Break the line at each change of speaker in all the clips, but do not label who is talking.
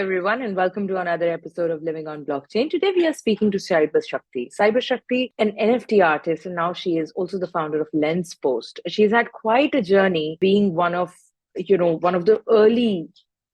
everyone, and welcome to another episode of Living on Blockchain. Today, we are speaking to Cybershakti. Cybershakti, an NFT artist, and now she is also the founder of Lenspost. She's had quite a journey being one of the early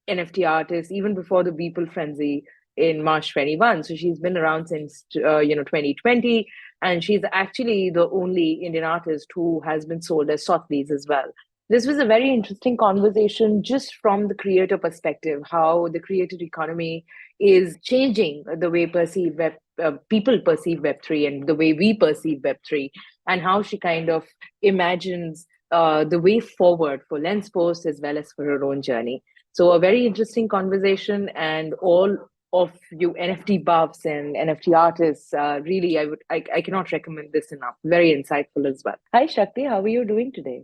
NFT artists, even before the Beeple frenzy in March 21. So she's been around since 2020, and she's actually the only Indian artist who has been sold as Sotlis as well. This was a very interesting conversation just from the creator perspective, how the creator economy is changing the way people perceive Web3 and the way we perceive Web3, and how she kind of imagines the way forward for Lenspost as well as for her own journey. So a very interesting conversation, and all of you NFT buffs and NFT artists, really, I cannot recommend this enough. Very insightful as well. Hi, Shakti, how are you doing today?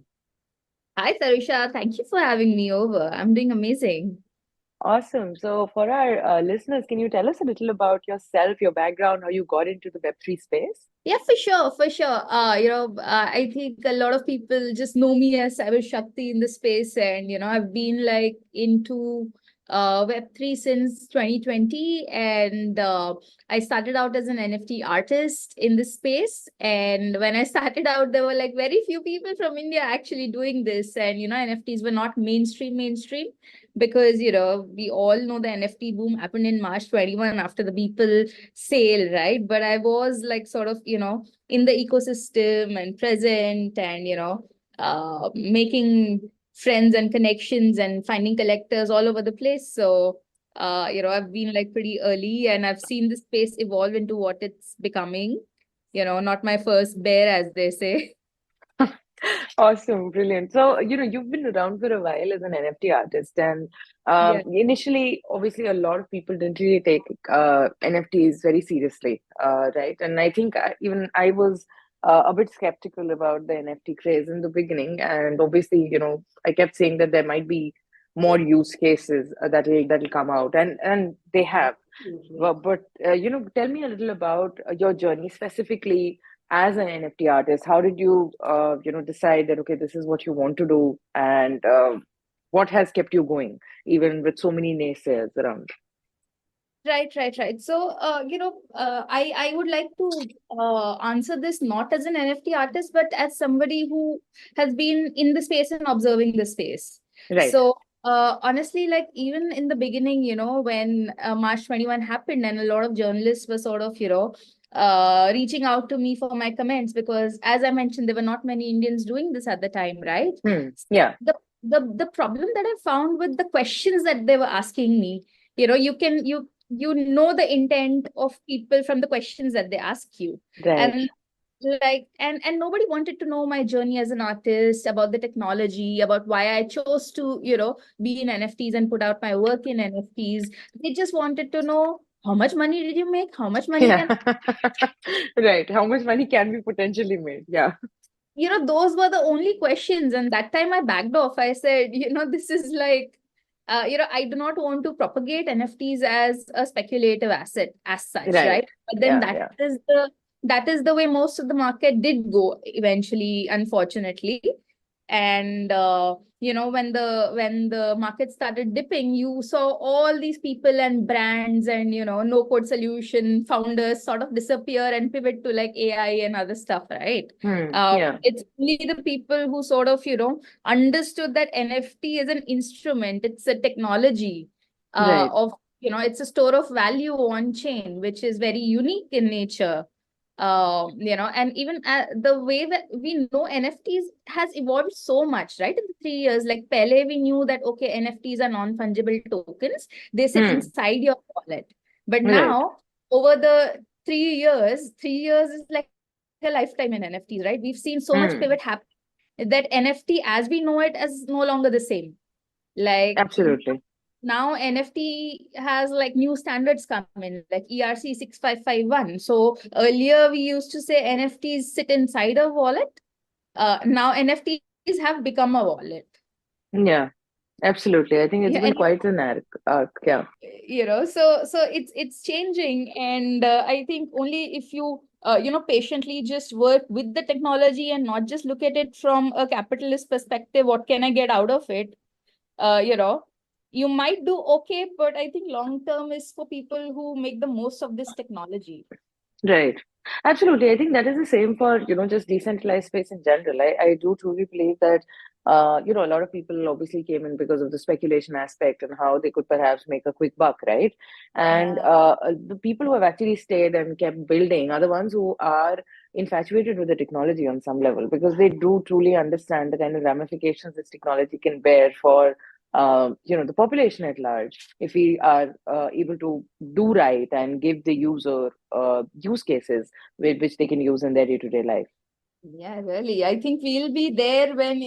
Hi, Sarusha. Thank you for having me over. I'm doing amazing.
Awesome. So, for our listeners, can you tell us a little about yourself, your background, how you got into the Web3 space?
Yeah, for sure, for sure. I think a lot of people just know me as Cybershakti in the space, and I've been like into Web3 since 2020, and I started out as an NFT artist in this space. And when I started out, there were like very few people from India actually doing this, and NFTs were not mainstream because we all know the NFT boom happened in March 21 after the Beeple sale, right? But I was like sort of in the ecosystem and present, and making friends and connections and finding collectors all over the place. So I've been like pretty early, and I've seen the space evolve into what it's becoming. Not my first bear, as they say.
Awesome, brilliant. So, you've been around for a while as an NFT artist, and
Yeah.
initially, obviously, a lot of people didn't really take NFTs very seriously, right? And I think even I was a bit skeptical about the NFT craze in the beginning, and obviously, I kept saying that there might be more use cases that'll come out, and they have. But tell me a little about your journey specifically as an NFT artist. How did you, decide that, okay, this is what you want to do, and what has kept you going, even with so many naysayers around?
Right. So, I would like to answer this not as an NFT artist, but as somebody who has been in the space and observing the space.
Right.
So, honestly, like even in the beginning, when March 21 happened, and a lot of journalists were sort of, reaching out to me for my comments, because as I mentioned, there were not many Indians doing this at the time, right?
Yeah.
The problem that I found with the questions that they were asking me, you know the intent of people from the questions that they ask you.
Right.
And like and nobody wanted to know my journey as an artist, about the technology, about why I chose to be in NFTs and put out my work in NFTs. They just wanted to know, how much money did you make, how much money
Yeah.
can
Right. How much money can be potentially made? Yeah.
those were the only questions. And that time I backed off. I said, this is like, I do not want to propagate NFTs as a speculative asset as such,
Right.
right? But then
Yeah.
that
Yeah.
is the way most of the market did go eventually, unfortunately. And when the market started dipping, you saw all these people and brands and no code solution founders sort of disappear and pivot to like AI and other stuff, right?
Yeah.
It's only the people who sort of understood that NFT is an instrument, it's a technology
Right.
of it's a store of value on chain, which is very unique in nature. And even the way that we know NFTs has evolved so much, right? In the 3 years, like Pele, we knew that, okay, NFTs are non-fungible tokens. They sit inside your wallet. But
Right.
now, over the 3 years, 3 years is like a lifetime in NFTs, right? We've seen so much pivot happen that NFT as we know it is no longer the same. Like
Absolutely.
now NFT has like new standards come in, like ERC 6551. So earlier we used to say NFTs sit inside a wallet. Now NFTs have become a wallet.
Yeah. Absolutely. I think it's
Yeah,
been
and
quite an arc. Yeah.
so it's changing, and I think only if you patiently just work with the technology and not just look at it from a capitalist perspective, what can I get out of it? uh, you know you might do okay, but I think long term is for people who make the most of this technology.
Right. Absolutely. I think that is the same for, just decentralized space in general. I do truly believe that, a lot of people obviously came in because of the speculation aspect and how they could perhaps make a quick buck, right? And
Yeah.
the people who have actually stayed and kept building are the ones who are infatuated with the technology on some level because they do truly understand the kind of ramifications this technology can bear for, the population at large. If we are able to do right and give the user use cases which they can use in their day-to-day life.
Yeah, really. I think we'll be there when,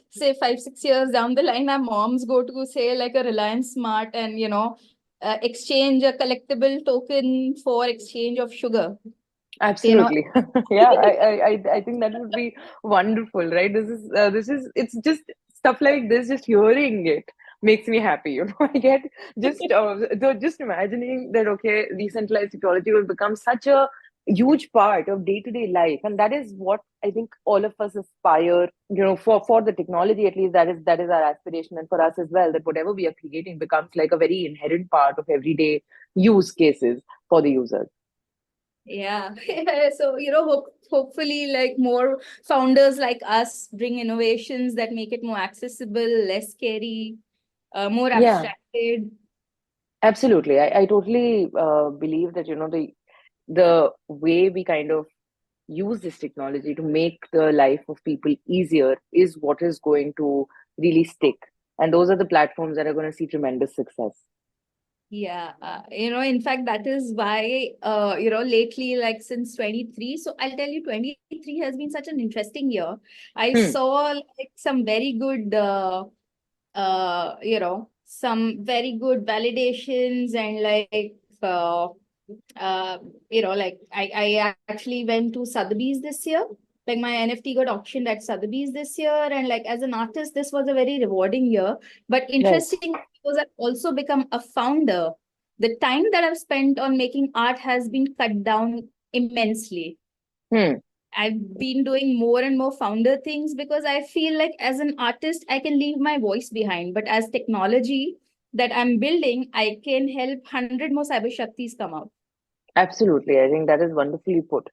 say 5, 6 years down the line, our moms go to say like a Reliance Smart and, exchange a collectible token for exchange of sugar. You know,
Absolutely. Yeah, I think that would be wonderful, right? This is it's just stuff like this, just hearing it makes me happy. I get just imagining that, okay, decentralized technology will become such a huge part of day-to-day life, and that is what I think all of us aspire, for the technology at least, that is our aspiration, and for us as well, that whatever we are creating becomes like a very inherent part of everyday use cases for the users.
yeah. So, hopefully like more founders like us bring innovations that make it more accessible, less scary, more
Yeah.
abstracted.
Absolutely. I totally believe that, the way we kind of use this technology to make the life of people easier is what is going to really stick. And those are the platforms that are going to see tremendous success.
Yeah, in fact, that is why, lately, like since 23, so I'll tell you, 23 has been such an interesting year. I
Hmm.
saw like some very good, some very good validations and like, uh, like I actually went to Sotheby's this year. Like my NFT got auctioned at Sotheby's this year. And like as an artist, this was a very rewarding year. But
Right.
interesting because I've also become a founder. The time that I've spent on making art has been cut down immensely.
Hmm.
I've been doing more and more founder things because I feel like as an artist, I can leave my voice behind. But as technology that I'm building, I can help 100 more cyber shaktis come out.
Absolutely. I think that is wonderfully put.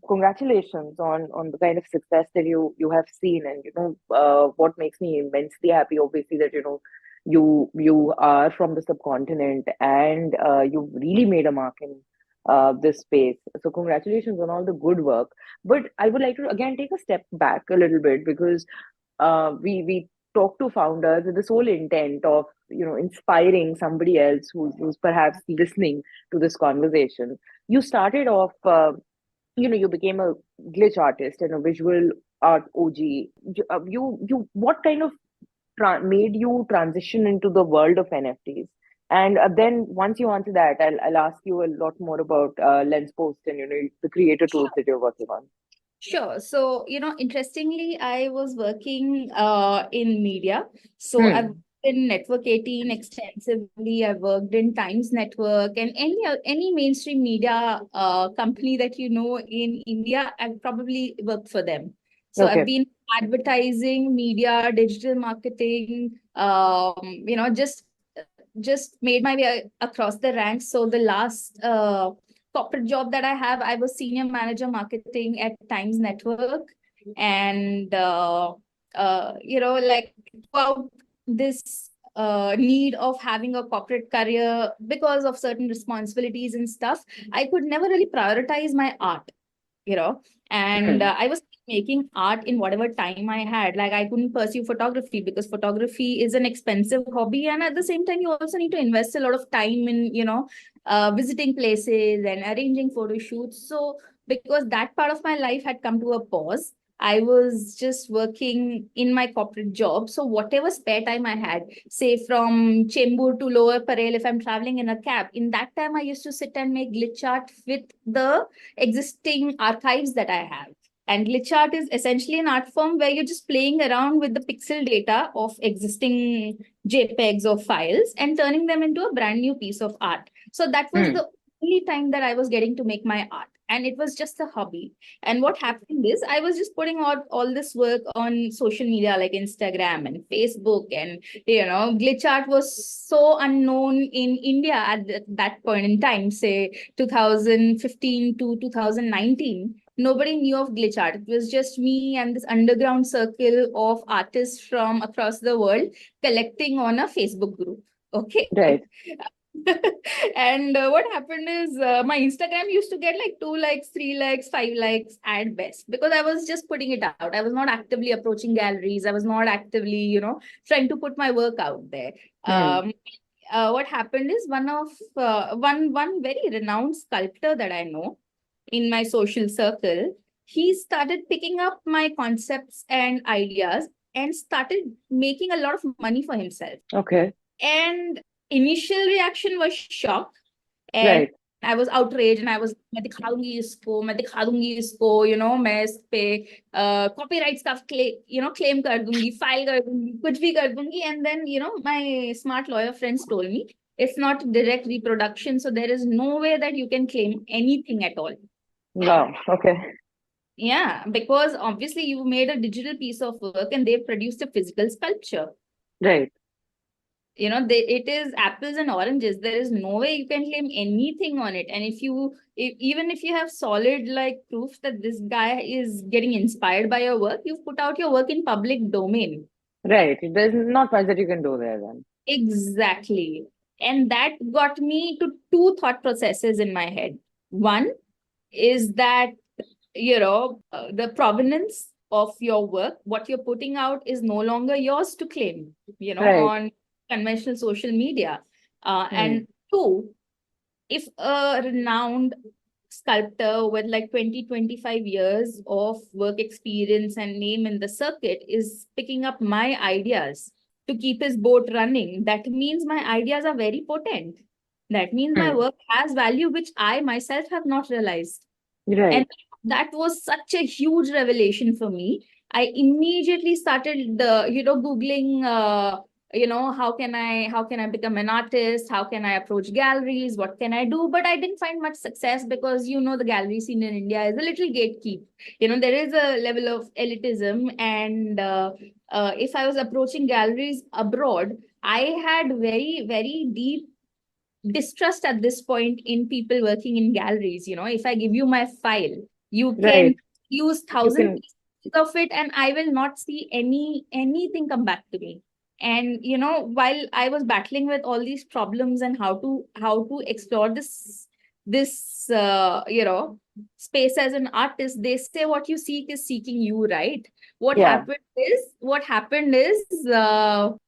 Congratulations on the kind of success that you have seen, and what makes me immensely happy, obviously, that you are from the subcontinent and you've really made a mark in this space. So congratulations on all the good work. But I would like to again take a step back a little bit because we talk to founders with the sole intent of inspiring somebody else who's perhaps listening to this conversation. You started off, you became a glitch artist and a visual art OG. You what kind of made you transition into the world of NFTs? And then once you answer that, I'll ask you a lot more about Lenspost and the creator tools that you're working on.
Sure. So, interestingly, I was working in media. So I've
Hmm.
worked in Network 18 extensively. I've worked in Times Network and any mainstream media company that you know in India, I've probably worked for them. So I've
Okay.
been advertising, media, digital marketing, just made my way across the ranks. So the last corporate job that I have, I was senior manager marketing at Times Network. And, like throughout this need of having a corporate career because of certain responsibilities and stuff, I could never really prioritize my art, you know and
Hmm.
I was making art in whatever time I had. Like I couldn't pursue photography because photography is an expensive hobby, and at the same time you also need to invest a lot of time in visiting places and arranging photo shoots. So because that part of my life had come to a pause, I was just working in my corporate job. So whatever spare time I had, say from Chembur to Lower Parel, if I'm traveling in a cab, in that time I used to sit and make glitch art with the existing archives that I have. And glitch art is essentially an art form where you're just playing around with the pixel data of existing JPEGs or files and turning them into a brand new piece of art. So that was
Hmm.
the only time that I was getting to make my art. And it was just a hobby. And what happened is I was just putting out all this work on social media like Instagram and Facebook. And, glitch art was so unknown in India at that point in time, say 2015 to 2019. Nobody knew of glitch art. It was just me and this underground circle of artists from across the world collecting on a Facebook group. Okay.
Right.
And what happened is my Instagram used to get like 2 likes, 3 likes, 5 likes at best, because I was just putting it out. I was not actively approaching galleries. I was not actively, trying to put my work out there.
Hmm.
What happened is one very renowned sculptor that I know in my social circle, he started picking up my concepts and ideas and started making a lot of money for himself.
Okay.
And initial reaction was shock. And
Right.
I was outraged and I was, मैं दिखाऊंगी इसको, मैं दिखा दूंगी इसको, मैं इस पे copyrights का claim कर दूंगी, file कर दूंगी, कुछ भी कर दूंगी. And then, my smart lawyer friends told me, it's not direct reproduction, so there is no way that you can claim anything at all.
Wow. Okay.
Yeah, because obviously you made a digital piece of work and they produced a physical sculpture.
Right.
It is apples and oranges. There is no way you can claim anything on it. And even if you have solid like proof that this guy is getting inspired by your work, you've put out your work in public domain.
Right. There's not much that you can do there then.
Exactly. And that got me to two thought processes in my head. One is that, the provenance of your work, what you're putting out is no longer yours to claim,
Right.
on conventional social media. And two, if a renowned sculptor with like 20-25 years of work experience and name in the circuit is picking up my ideas to keep his boat running, that means my ideas are very potent. That means my work has value, which I myself have not realized.
Right.
And that was such a huge revelation for me. I immediately started Googling, how can I become an artist? How can I approach galleries? What can I do? But I didn't find much success because, the gallery scene in India is a little gatekeep. There is a level of elitism. And if I was approaching galleries abroad, I had very, very deep distrust at this point in people working in galleries. If I give you my file, you can
Right.
use
You
1,000
can.
pieces of it and I will not see anything come back to me. And while I was battling with all these problems and how to explore this space as an artist, they say what you seek is seeking you, right? What
Yeah.
happened is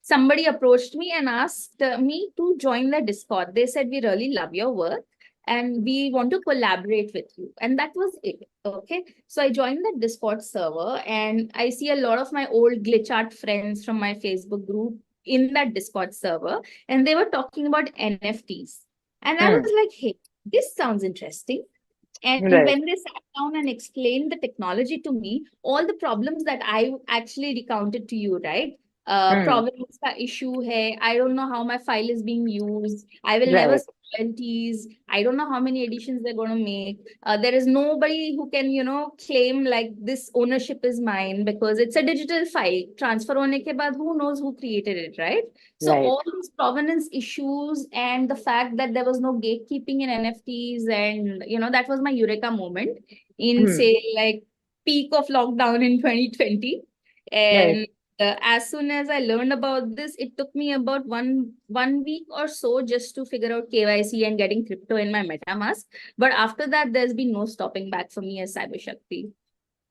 somebody approached me and asked me to join their Discord. They said, we really love your work and we want to collaborate with you. And that was it. Okay. So I joined the Discord server and I see a lot of my old glitch art friends from my Facebook group in that Discord server. And they were talking about NFTs. And I was like, hey, this sounds interesting. And
Right.
when they sat down and explained the technology to me, all the problems that I actually recounted to you, right? Provenance ka issue hai. I don't know how my file is being used. I will never
Right.
see royalties. I don't know how many editions they're going to make. There is nobody who can, claim like this ownership is mine because it's a digital file. Transfer hone ke baad, who knows who created it, right? So
Right.
all these provenance issues and the fact that there was no gatekeeping in NFTs, and that was my eureka moment in say like peak of lockdown in 2020. And
Right.
as soon as I learned about this, it took me about one week or so just to figure out KYC and getting crypto in my MetaMask. But after that, there's been no stopping back for me as Cybershakti.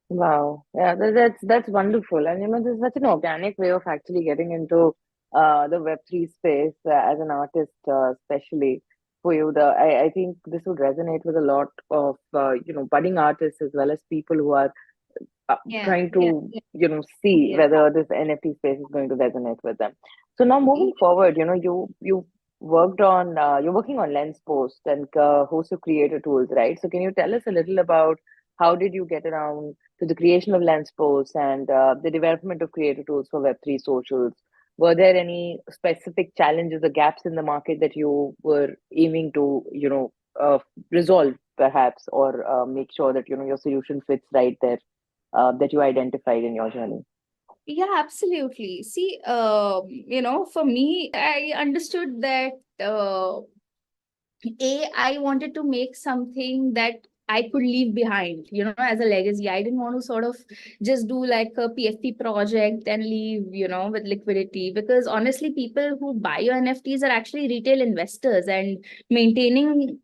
Wow. Yeah, that's wonderful. And there's such an organic way of actually getting into the Web3 space as an artist, especially for you. I think this would resonate with a lot of budding artists as well as people who are trying to see whether this NFT space is going to resonate with them. So now moving forward, you worked on you're working on Lenspost and host of creator tools, right? So can you tell us a little about how did you get around to the creation of Lenspost and the development of creator tools for Web3 socials? Were there any specific challenges or gaps in the market that you were aiming to, resolve perhaps, or make sure that your solution fits right there, that you identified in your journey?
Yeah, absolutely. See, for me, I understood that I wanted to make something that I could leave behind, as a legacy. I didn't want to sort of just do like a PFP project and leave, with liquidity. Because honestly, people who buy your NFTs are actually retail investors, and maintaining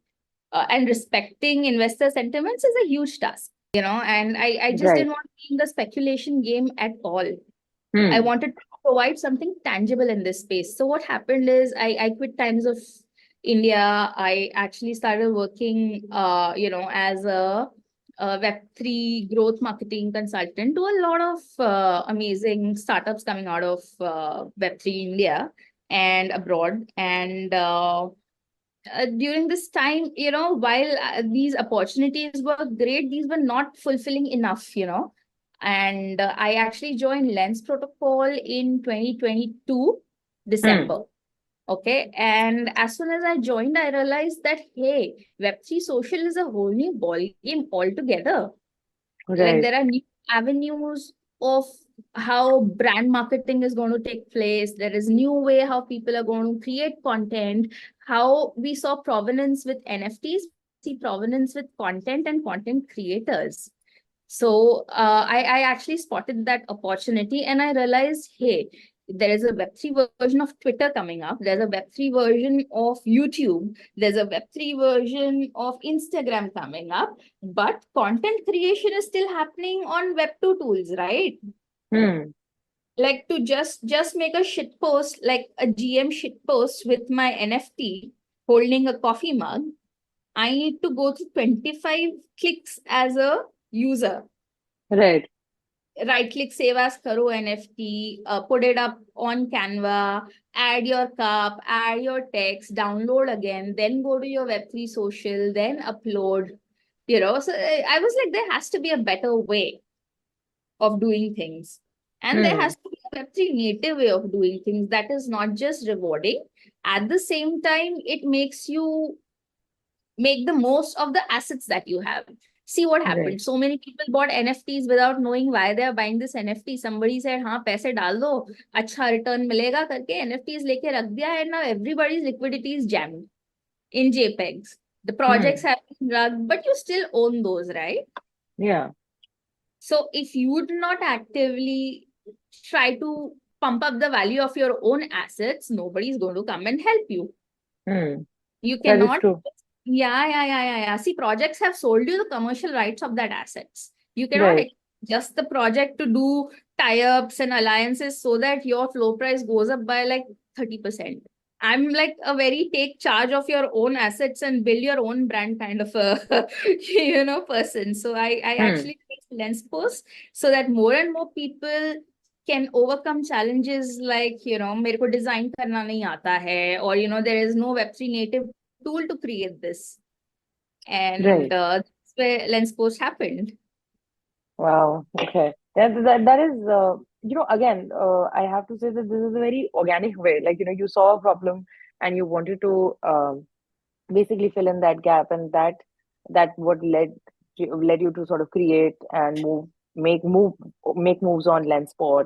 and respecting investor sentiments is a huge task, and I just
Right.
didn't want to be in the speculation game at all. I
Hmm.
wanted to provide something tangible in this space. So what happened is I quit Times of India. I actually started working, as a Web3 growth marketing consultant to a lot of amazing startups coming out of Web3 India and abroad. And during this time, while these opportunities were great, these were not fulfilling enough, and I actually joined Lens Protocol in 2022,
Hmm.
December. Okay. And as soon as I joined, I realized that, hey, Web3 social is a whole new ballgame altogether. Like
Right.
there are new avenues of how brand marketing is going to take place. There is new way how people are going to create content. How we saw provenance with NFTs, see provenance with content and content creators. So I actually spotted that opportunity, and I realized, hey, there is a Web3 version of Twitter coming up. There's a Web3 version of YouTube. There's a Web3 version of Instagram coming up. But content creation is still happening on Web2 tools, right?
Hmm.
Like to just make a shit post, like a GM shit post with my NFT holding a coffee mug, I need to go through 25 clicks as a user.
Right.
Right click, save as karo NFT, put it up on Canva, add your cup, add your text, download again, then go to your Web3 social, then upload. So I was like, there has to be a better way of doing things. And there
Hmm.
has to be a Web3 native way of doing things that is not just rewarding. At the same time, it makes you make the most of the assets that you have. See what
Right.
happened. So many people bought NFTs without knowing why they are buying this NFT. Somebody said, हाँ पैसे डाल दो, अच्छा return मिलेगा करके NFTs लेके रख दिया, and now everybody's liquidity is jammed in JPEGs. The projects
Hmm.
have been rugged, but you still own those, right?
Yeah.
So if you do not actively try to pump up the value of your own assets, nobody's going to come and help you.
Hmm.
You
That is
cannot.
true.
Yeah. See, projects have sold you the commercial rights of that assets. You cannot
Right.
just the project to do tie-ups and alliances so that your flow price goes up by like 30%. I'm like a very take charge of your own assets and build your own brand kind of a person. So I
Hmm.
actually make Lenspost so that more and more people can overcome challenges like, मेरे को design करना नहीं आता है, or there is no Web3 native tool to create this. And
Right.
that's where Lenspost happened.
Wow. Okay. That is, again, I have to say that this is a very organic way. Like, you saw a problem and you wanted to basically fill in that gap, and that what led you to sort of create and make move make moves on Lenspot,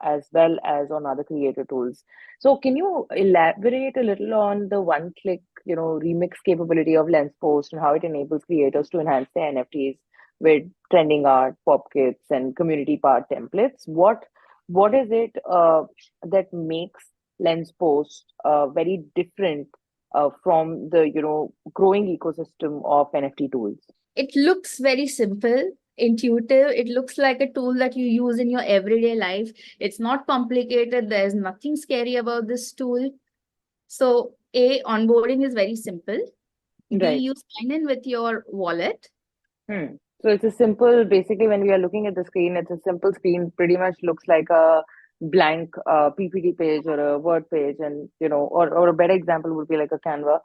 as well as on other creator tools. So can you elaborate a little on the one click remix capability of Lenspost and how it enables creators to enhance their NFTs with trending art, pop kits, and community part templates? What is it that makes Lenspost very different from the growing ecosystem of NFT tools?
It looks very simple, intuitive. It looks like a tool that you use in your everyday life. It's not complicated. There's nothing scary about this tool. So, A, onboarding is very simple. B,
Right.
you sign in with your wallet.
Hmm. So it's a simple, basically, when we are looking at the screen, it's a simple screen, pretty much looks like a blank PPT page or a Word page, and or a better example would be like a Canva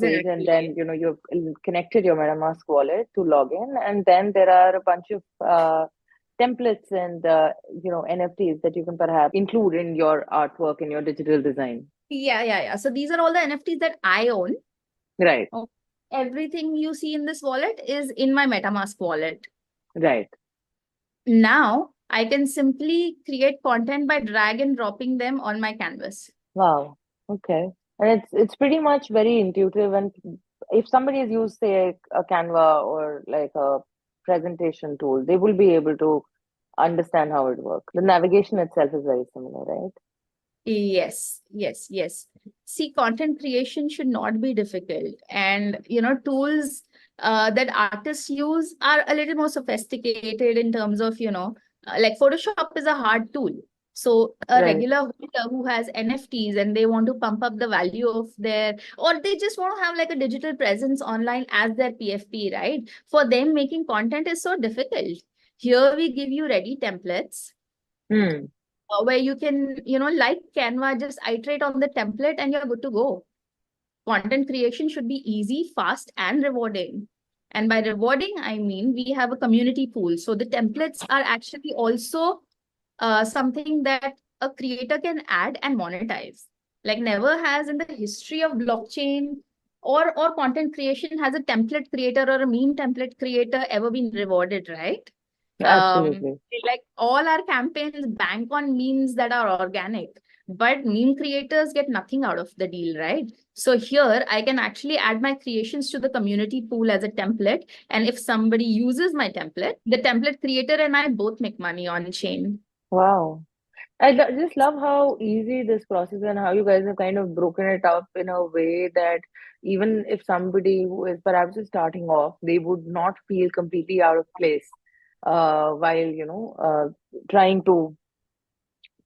page, and
Exactly.
then you've connected your MetaMask wallet to log in, and then there are a bunch of templates and NFTs that you can perhaps include in your artwork, in your digital design.
Yeah. So these are all the NFTs that I own.
Right.
everything you see in this wallet is in my MetaMask wallet.
Right.
Now I can simply create content by drag and dropping them on my canvas.
Wow. Okay. And it's pretty much very intuitive. And if somebody has used, say, a Canva or like a presentation tool, they will be able to understand how it works. The navigation itself is very similar, right?
Yes, yes, yes. See, content creation should not be difficult. And, tools that artists use are a little more sophisticated in terms of, like Photoshop is a hard tool. So a
Right.
regular holder who has NFTs and they want to pump up the value of their, or they just want to have like a digital presence online as their PFP, right? For them, making content is so difficult. Here we give you ready templates
Hmm.
where you can, like Canva, just iterate on the template and you're good to go. Content creation should be easy, fast, and rewarding. And by rewarding, I mean we have a community pool. So the templates are actually also something that a creator can add and monetize. Like never has in the history of blockchain or content creation has a template creator or a meme template creator ever been rewarded, right? um
Absolutely.
like all our campaigns bank on memes that are organic, but meme creators get nothing out of the deal, right? So here I can actually add my creations to the community pool as a template, and if somebody uses my template, the template creator and I both make money on chain.
Wow. Just love how easy this process and how you guys have kind of broken it up in a way that even if somebody who is perhaps just starting off, they would not feel completely out of place while, trying to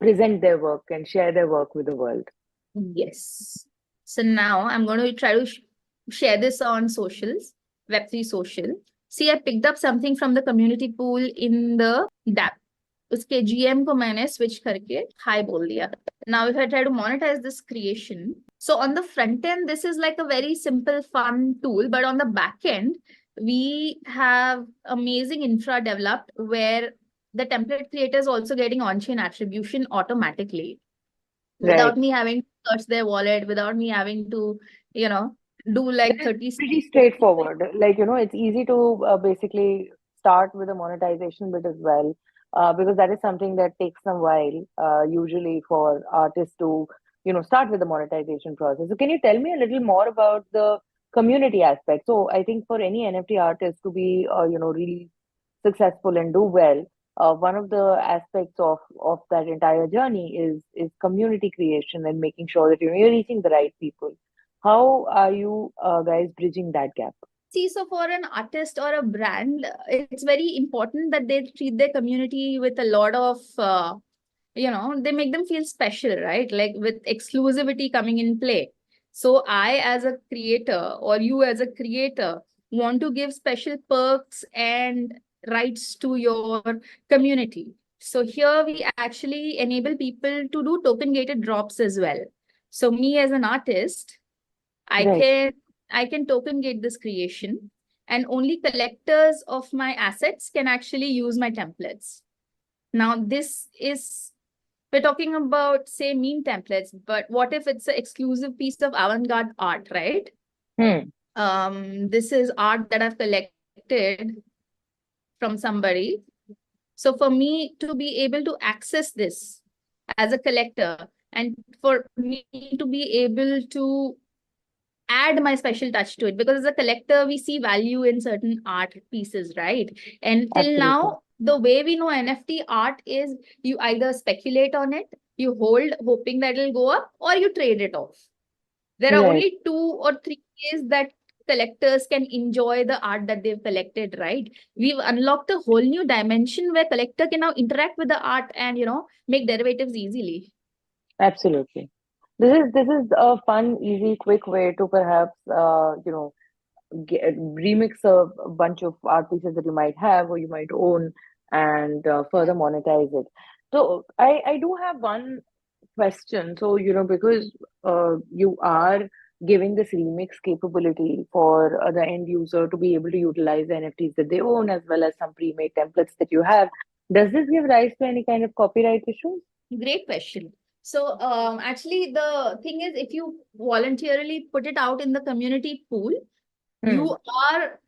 present their work and share their work with the world.
Yes. So now I'm going to try to share this on socials, Web3 social. See, I picked up something from the community pool in the DApp. उसके GM को मैंने switch करके hi बोल दिया. Now if I try to monetize this creation, so on the front end, this is like a very simple, fun tool, but on the back end, we have amazing infra developed where the template creator is also getting on-chain attribution automatically
Right.
without me having to search their wallet, without me having to, you know, do like
It is
30
pretty
steps.
straightforward. Like, it's easy to basically start with the monetization bit as well, because that is something that takes some while, usually for artists to, start with the monetization process. So, can you tell me a little more about the community aspect? So, I think for any NFT artist to be, really successful and do well, one of the aspects of that entire journey is community creation and making sure that you're reaching the right people. How are you guys bridging that gap?
See, so for an artist or a brand, it's very important that they treat their community with a lot of, they make them feel special, right? Like with exclusivity coming in play. So I, as a creator, or you as a creator, want to give special perks and rights to your community. So here we actually enable people to do token gated drops as well. So me as an artist, I
Right.
can I can token gate this creation, and only collectors of my assets can actually use my templates. Now, this is we're talking about, say, meme templates, but what if it's an exclusive piece of avant-garde art, right?
Hmm.
This is art that I've collected from somebody. So for me to be able to access this as a collector, and for me to be able to add my special touch to it, because as a collector we see value in certain art pieces, right? And till
Absolutely.
now the way we know NFT art is you either speculate on it, you hold hoping that it'll go up, or you trade it off. There are
Right.
only 2 or 3 ways that collectors can enjoy the art that they've collected, right? We've unlocked a whole new dimension where collector can now interact with the art and make derivatives easily.
Absolutely. This is a fun, easy, quick way to perhaps remix a bunch of art pieces that you might have or you might own and further monetize it. So I do have one question. So, because you are giving this remix capability for the end user to be able to utilize the NFTs that they own as well as some pre-made templates that you have, does this give rise to any kind of copyright issues?
Great question. So actually the thing is, if you voluntarily put it out in the community pool, You are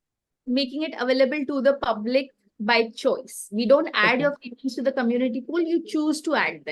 making it available to the public by choice. We don't add
Okay.
your feelings to the community pool. You choose to add them.